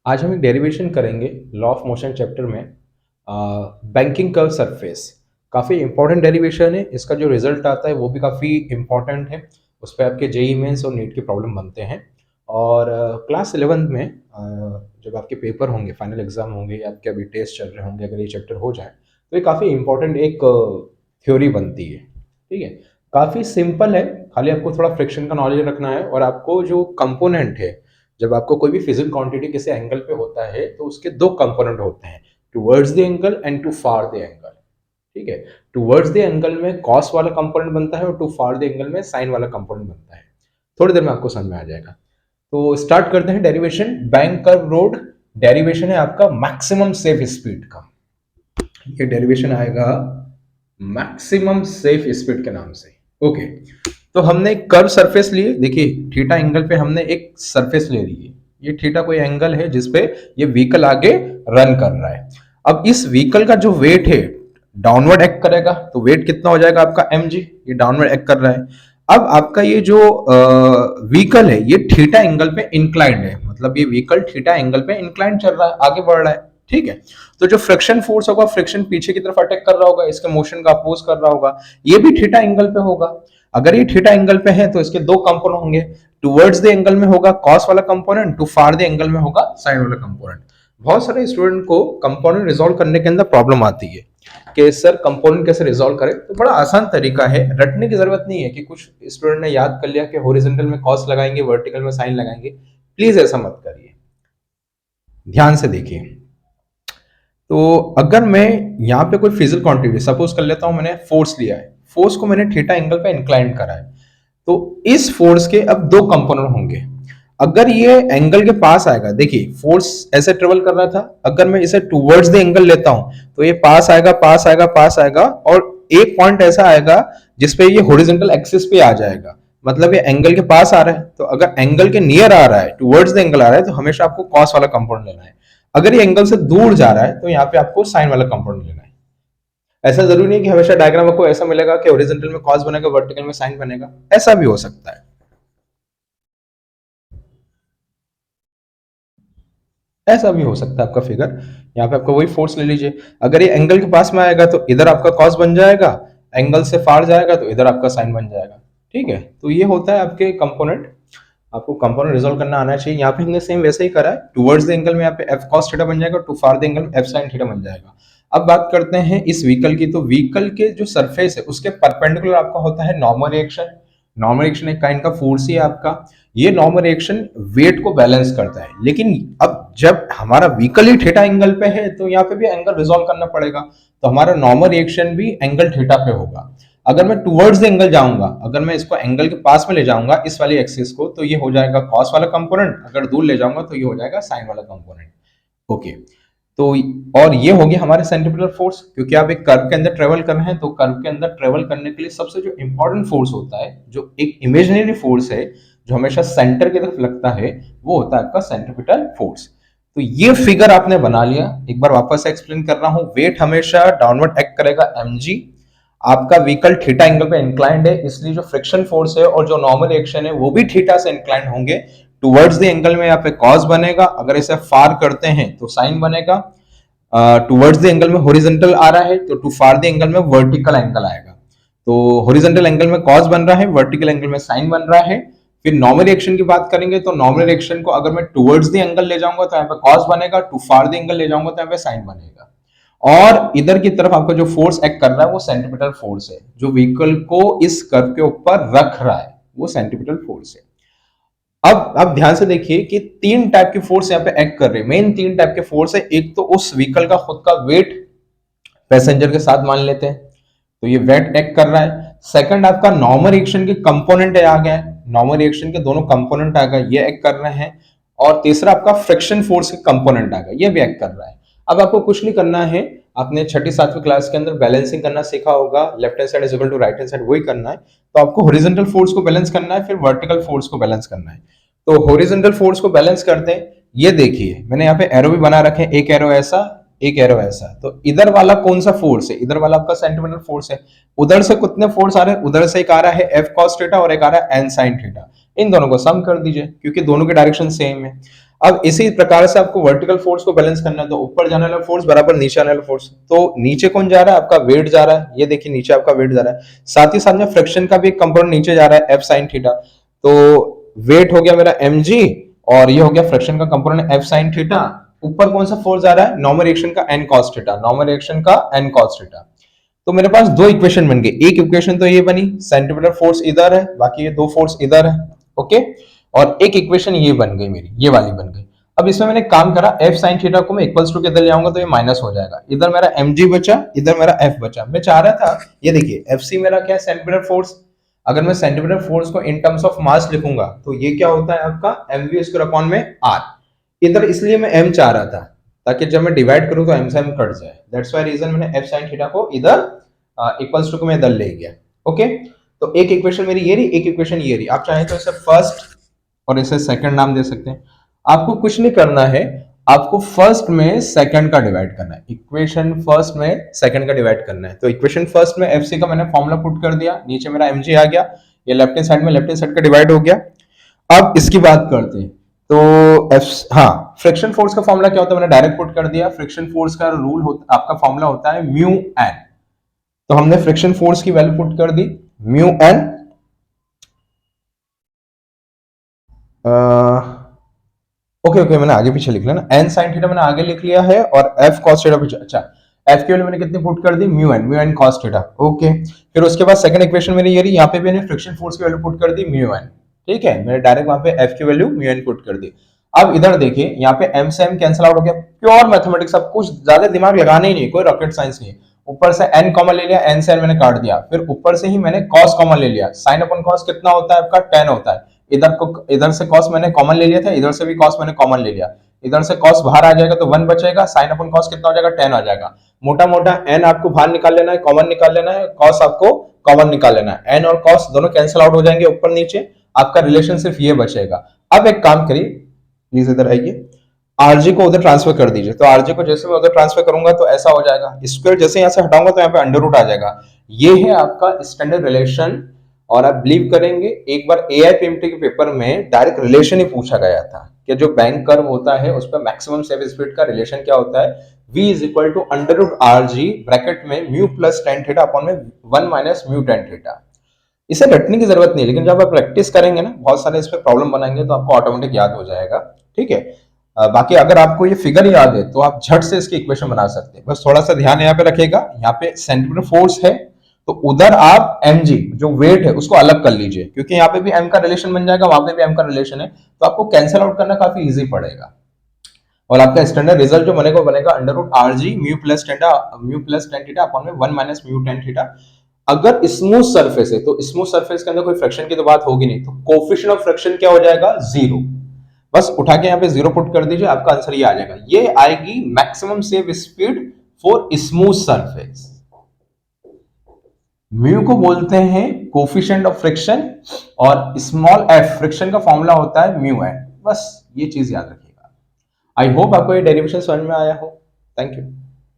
आज हम एक डेरिवेशन करेंगे लॉ ऑफ मोशन चैप्टर में बैंकिंग कर्व सरफेस। काफ़ी इंपॉर्टेंट डेरिवेशन है। इसका जो रिजल्ट आता है वो भी काफ़ी इंपॉर्टेंट है। उस पर आपके जेई मेंस और नीट के प्रॉब्लम बनते हैं। और क्लास 11 में जब आपके पेपर होंगे, फाइनल एग्जाम होंगे या आपके अभी टेस्ट चल रहे होंगे, अगर ये चैप्टर हो जाए तो ये काफ़ी इंपॉर्टेंट एक थ्योरी बनती है। ठीक है, काफ़ी सिंपल है। खाली आपको थोड़ा फ्रिक्शन का नॉलेज रखना है और आपको जो कंपोनेंट है, जब आपको कोई भी फिजिकल क्वांटिटी किसी एंगल पे होता है तो उसके दो कंपोनेंट होते हैं, towards the angle and to far the angle. ठीक है, टुवर्ड्स द एंगल में कॉस वाला कंपोनेंट बनता है और टू फार द एंगल में साइन वाला कंपोनेंट बनता है। थोड़ी देर में आपको समझ में आ जाएगा। तो स्टार्ट करते हैं derivation. Bank curve road derivation है आपका मैक्सिमम सेफ स्पीड का। ये डेरिवेशन आएगा मैक्सिमम सेफ स्पीड के नाम से। ओके, तो हमने एक कर्व सरफेस लिए। देखिए थीटा एंगल पे हमने एक सरफेस ले ली है। ये थीटा कोई एंगल है जिसपे ये व्हीकल आगे रन कर रहा है। अब इस व्हीकल का जो वेट है डाउनवर्ड एक्ट करेगा, तो वेट कितना हो जाएगा आपका mg। ये डाउनवर्ड एक्ट कर रहा है। अब आपका ये जो व्हीकल है ये थीटा एंगल पे इंक्लाइंड है, मतलब ये व्हीकल थीटा एंगल पे इंक्लाइंड चल रहा है, आगे बढ़ रहा है। ठीक है, तो जो फ्रिक्शन फोर्स होगा, फ्रिक्शन पीछे की तरफ अटैक कर रहा होगा, इसके मोशन का अपोज कर रहा होगा, ये भी थीटा एंगल पे होगा। अगर ये थीटा एंगल पे है तो इसके दो कंपोनेंट होंगे। टुवर्ड्स द एंगल में होगा कॉस वाला component, to far the angle में होगा साइन वाला कंपोनेंट। बहुत सारे स्टूडेंट को कंपोनेंट रिजॉल्व करने के अंदर प्रॉब्लम आती है कि सर कंपोनेंट कैसे रिजॉल्व करें। तो बड़ा आसान तरीका है, रटने की जरूरत नहीं है कि कुछ स्टूडेंट ने याद कर लिया कि हॉरिजॉन्टल में कॉस लगाएंगे, वर्टिकल में साइन लगाएंगे। प्लीज ऐसा मत करिए, ध्यान से देखिए। तो अगर मैं यहाँ पे कोई फिजिकल क्वांटिटी सपोज कर लेता हूं, मैंने फोर्स लिया है, फोर्स को मैंने थीटा एंगल पे इंक्लाइंड करा है, तो इस फोर्स के अब दो कंपोनेंट होंगे। अगर ये एंगल के पास आएगा, देखिए फोर्स ऐसे ट्रेवल कर रहा था, अगर मैं इसे टुवर्ड्स द एंगल लेता हूं तो ये पास आएगा, पास आएगा, पास आएगा, और एक पॉइंट ऐसा आएगा जिसपे ये हॉरिजॉन्टल एक्सिस पे आ जाएगा, मतलब ये एंगल के पास आ रहा है। तो अगर एंगल के नियर आ रहा है, टुवर्ड्स द एंगल आ रहा है, तो हमेशा आपको कॉस वाला कंपोनेंट लेना है। अगर ये एंगल से दूर जा रहा है तो यहाँ पे आपको साइन वाला कंपोनेंट लेना है। ऐसा जरूरी नहीं कि हमेशा डायग्राम आपको ऐसा मिलेगा कि हॉरिजॉन्टल में कॉस बनेगा, वर्टिकल में साइन बनेगा, ऐसा भी हो सकता है। ऐसा भी हो सकता है आपका फिगर। यहाँ पे आपका वही फोर्स ले लीजिए। अगर ये एंगल के पास में आएगा तो इधर आपका कॉस बन जाएगा, एंगल से फार जाएगा तो इधर आपका साइन बन जाएगा। ठीक है, तो ये होता है आपके कंपोनेंट। आपको कंपोनेंट रिजॉल्व करना आना चाहिए। यहाँ पे हमने सेम वैसे ही करा है। टुवर्ड्स द एंगल में यहाँ पे एफ कॉस थीटा बन जाएगा, टू फार द एंगल में एफ साइन थीटा बन जाएगा। अब बात करते हैं इस व्हीकल की। तो व्हीकल के जो सरफेस है उसके परपेंडिकुलर आपका होता है नॉर्मल रिएक्शन। नॉर्मल रिएक्शन एक काइंड का फोर्स ही है आपका। ये नॉर्मल रिएक्शन वेट को बैलेंस करता है। लेकिन अब जब हमारा व्हीकल ही थीटा एंगल पे है तो यहाँ पे भी एंगल रिजॉल्व करना पड़ेगा, तो हमारा नॉर्मल रिएक्शन भी एंगल थीटा पे होगा। अगर मैं टुवर्ड्स द एंगल जाऊंगा, अगर मैं इसको एंगल के पास में ले जाऊंगा इस वाली एक्सिस को, तो ये हो जाएगा कॉस वाला कंपोनेंट। अगर दूर ले जाऊंगा तो ये हो जाएगा साइन वाला कंपोनेंट। ओके, तो और ये हो गया हमारे सेंट्रीपिटल फोर्स। क्योंकि आप एक कर्व के अंदर ट्रेवल कर रहे हैं, तो कर्व के अंदर ट्रेवल करने के लिए सबसे जो इंपॉर्टेंट फोर्स होता है, जो एक इमेजिनरी फोर्स है जो हमेशा सेंटर की तरफ लगता है, वो होता है आपका सेंट्रीपिटल फोर्स। तो ये फिगर आपने बना लिया। एक बार वापस से एक्सप्लेन कर रहा हूं। वेट हमेशा डाउनवर्ड एक्ट करेगा mg। आपका व्हीकल थीटा एंगल पे इंक्लाइंड है, इसलिए जो फ्रिक्शन फोर्स है और जो नॉर्मल रिएक्शन है वो भी थीटा से इंक्लाइंड होंगे। टुवर्ड्स द एंगल में यहाँ पे कॉस बनेगा, अगर इसे फार करते हैं तो साइन बनेगा। टुवर्ड्स द एंगल में हॉरिजॉन्टल आ रहा है तो टू फार द एंगल में वर्टिकल एंगल आएगा। तो हॉरिजॉन्टल एंगल में कॉस बन रहा है, वर्टिकल एंगल में साइन बन रहा है। फिर नॉर्मल रिएक्शन की बात करेंगे तो नॉर्मल रिएक्शन को अगर मैं टुवर्ड्स द एंगल ले जाऊंगा तो यहाँ पे कॉस बनेगा, टू फार द एंगल ले जाऊंगा तो यहाँ पे साइन बनेगा। और इधर की तरफ आपका जो फोर्स एक्ट कर रहा है वो सेंट्रीपिटल फोर्स है, जो व्हीकल को इस कर्व के ऊपर रख रहा है, वो सेंट्रीपिटल फोर्स है। अब आप ध्यान से देखिए कि तीन टाइप की फोर्स यहाँ पे एक्ट कर रही है। मेन तीन टाइप के फोर्स है। एक तो उस व्हीकल का खुद का वेट पैसेंजर के साथ मान लेते हैं, तो ये वेट एक्ट कर रहा है। सेकंड आपका नॉर्मल रिएक्शन के कंपोनेंट आ गया है, नॉर्मल रिएक्शन के दोनों कंपोनेंट आ गए, ये एक्ट कर रहे हैं। और तीसरा आपका फ्रिक्शन फोर्स के कंपोनेंट आ गया, ये भी एक्ट कर रहा है। अब आपको कुछ नहीं करना है, आपने छठी सातवीं क्लास के अंदर बैलेंसिंग करना सीखा होगा, left hand side is equal to right hand side, वही करना है। तो आपको हॉरिजॉन्टल फोर्स को बैलेंस करना है, फिर वर्टिकल फोर्स को बैलेंस करना है। तो हॉरिजॉन्टल फोर्स को बैलेंस करते हैं। ये देखिए मैंने यहाँ पे एरो भी बना रखे हैं, एक एरो ऐसा, एक एरो ऐसा। तो इधर वाला कौन सा फोर्स है? इधर वाला आपका सेंटीमीटर फोर्स है। उधर से कितने फोर्स आ रहे हैं? उधर से एक आ रहा है एफ कॉस थीटा और एक आ रहा है एन साइन थीटा। इन दोनों को सम कर दीजिए क्योंकि दोनों के डायरेक्शन सेम है। अब इसी प्रकार से आपको वर्टिकल फोर्स को बैलेंस करना है, तो ऊपर जाने वाला फोर्स बराबर नीचे आने वाला फोर्स। तो नीचे कौन जा रहा है? आपका वेट जा रहा है, ये देखिए नीचे आपका वेट जा रहा है। साथ ही साथ में फ्रिक्शन का भी एक कंपोनेंट नीचे जा रहा है, एफ साइन थीटा। तो वेट हो गया मेरा mg, और ये हो गया फ्रिक्शन का कंपोनेंट एफ साइन थीटा। ऊपर कौन सा फोर्स आ रहा है? नॉर्मल रिएक्शन का N cos theta, normal reaction का एन कॉस थीटा। तो मेरे पास दो इक्वेशन बन गई। एक इक्वेशन तो ये बनी, सेंटीमीटर फोर्स इधर है, बाकी ये दो फोर्स इधर है, ओके। और एक इक्वेशन ये बन गई मेरी, ये वाली बन गई। अब इसमें मैंने काम करा, एफ साइन थीटा को मैं इक्वल्स टू के इधर ले आऊंगा तो ये माइनस हो जाएगा। इधर मेरा mg बचा, इधर मेरा f बचा। मैं चाह रहा था, ये देखिए fc मेरा क्या है? Centimetre force. अगर मैं सेंटीमीटर फोर्स को इन टर्म्स ऑफ मास लिखूंगा तो ये क्या होता है आपका? mv स्क्वायर अपॉन में r। इधर इसलिए मैं m चाह रहा था, ताकि जब मैं डिवाइड करूं तो m से m कट जाए। दैट्स व्हाई रीजन मैंने f sin थीटा को इधर इक्वल्स टू को मैं इधर ले गया, ओके। तो एक इक्वेशन मेरी ये रही, एक इक्वेशन ये रही। आप चाहें तो इसे फर्स्ट और इसे सेकंड नाम दे सकते हैं। आपको कुछ नहीं करना है, आपको फर्स्ट में सेकंड का डिवाइड करना है। इक्वेशन फर्स्ट में सेकंड का डिवाइड करना है। तो इक्वेशन फर्स्ट में एफसी का मैंने फॉर्मूला पुट कर दिया, नीचे मेरा mg आ गया, ये लेफ्ट हैंड साइड में लेफ्ट हैंड साइड का डिवाइड हो गया। अब इसकी बात करते हैं। तो फ्रिक्शन फोर्स का फॉर्मूला क्या होता है? मैंने डायरेक्ट पुट कर दिया। फ्रिक्शन फोर्स का रूल होता, आपका फॉर्मूला होता है म्यू एन। तो हमने फ्रिक्शन फोर्स की वैल्यू पुट कर दी, म्यू एन। ओके ओके, मैंने आगे पीछे लिख लिया ना, एन साइन थीटा मैंने आगे लिख लिया है, और एफ कॉस थीटा पीछे। अच्छा, एफ की वैल्यू मैंने कितनी पुट कर दी? Mu N cos theta, okay. फिर उसके बाद सेकंड इक्वेशन मेरी ये रही, यहाँ पे भी मैंने फ्रिक्शन फोर्स की वैल्यू पुट कर दी म्यू एन, ठीक है। मैंने डायरेक्ट वहां पे एफ की वैल्यू म्यू एन पुट कर दी। अब इधर देखिए, यहाँ पे एम से एम कैंसिल आउट हो गया, प्योर मैथमेटिक्स, सब कुछ ज्यादा दिमाग लगाना ही नहीं, कोई रॉकेट साइंस नहीं है। ऊपर से एन कॉमन ले लिया, एन से एन मैंने काट दिया, फिर ऊपर से ही मैंने कॉस कॉमन ले लिया। साइन अपन कॉस कितना होता है आपका? 10 होता है। इधर से कॉस मैंने कॉमन ले लिया था, इधर से भी कॉस मैंने कॉमन ले लिया। इधर से कॉस बाहर आ जाएगा तो 1 बचेगा, साइन अपन कॉस कितना हो जाएगा? 10 आ जाएगा। मोटा मोटा एन आपको बाहर निकाल लेना है, कॉमन निकाल लेना है, कॉस आपको कॉमन निकाल लेना है। एन और कॉस दोनों कैंसिल आउट हो जाएंगे ऊपर नीचे, आपका रिलेशन सिर्फ ये बचेगा। अब एक काम करिए, प्लीज इधर आइए, आरजी को उधर ट्रांसफर कर दीजिए। तो आरजी को जैसे मैं उधर ट्रांसफर करूंगा तो ऐसा हो जाएगा, स्क्वायर जैसे यहां से हटाऊंगा तो यहाँ पे अंडर रूट आ जाएगा। ये है आपका स्टैंडर्ड रिलेशन। और आप बिलीव करेंगे, एक बार एआईपीएमटी के पेपर में डायरेक्ट रिलेशन ही पूछा गया था कि जो बैंक कर्व होता है उस पर मैक्सिमम सेफ स्पीड का रिलेशन क्या होता है? v is equal to under root R G bracket में mu plus tan theta upon में 1 माइनस म्यू टेन थीटा। इसे रटने की जरूरत नहीं, लेकिन जब आप प्रैक्टिस करेंगे ना, बहुत सारे इस पे प्रॉब्लम बनाएंगे तो आपको ऑटोमेटिक याद हो जाएगा, ठीक है। बाकी अगर आपको ये फिगर याद है तो आप झट से इसकी इक्वेशन बना सकते हैं। बस थोड़ा सा ध्यान यहाँ पे रखिएगा, यहाँ पे सेंटीमीटर फोर्स है तो उधर आप mg जो वेट है उसको अलग कर लीजिए, क्योंकि यहाँ पे भी m का रिलेशन बन जाएगा, वहां पे भी m का रिलेशन है, तो आपको कैंसिल आउट करना काफी इजी पड़ेगा। और आपका स्टैंडर्ड रिजल्ट जो बनेगा वो बनेगा under root R g mu plus tan theta upon में 1 माइनस म्यू टेन थीटा। अगर स्मूथ सरफेस है तो स्मूथ सरफेस के अंदर कोई फ्रैक्शन की तो बात होगी नहीं, तो कोफिशिएंट ऑफ फ्रैक्शन क्या हो जाएगा? 0। बस उठा के यहाँ पे 0 पुट कर दीजिए, आपका आंसर ये आ जाएगा। ये आएगी maximum safe speed for smooth surface. Mu को बोलते हैं कोफिशिएंट ऑफ फ्रिक्शन, और स्मॉल एफ फ्रिक्शन का फॉर्मूला होता है म्यू एन। बस ये चीज याद रखिएगा। आई होप आपको ये डेरिवेशन समझ में आया हो। Thank you.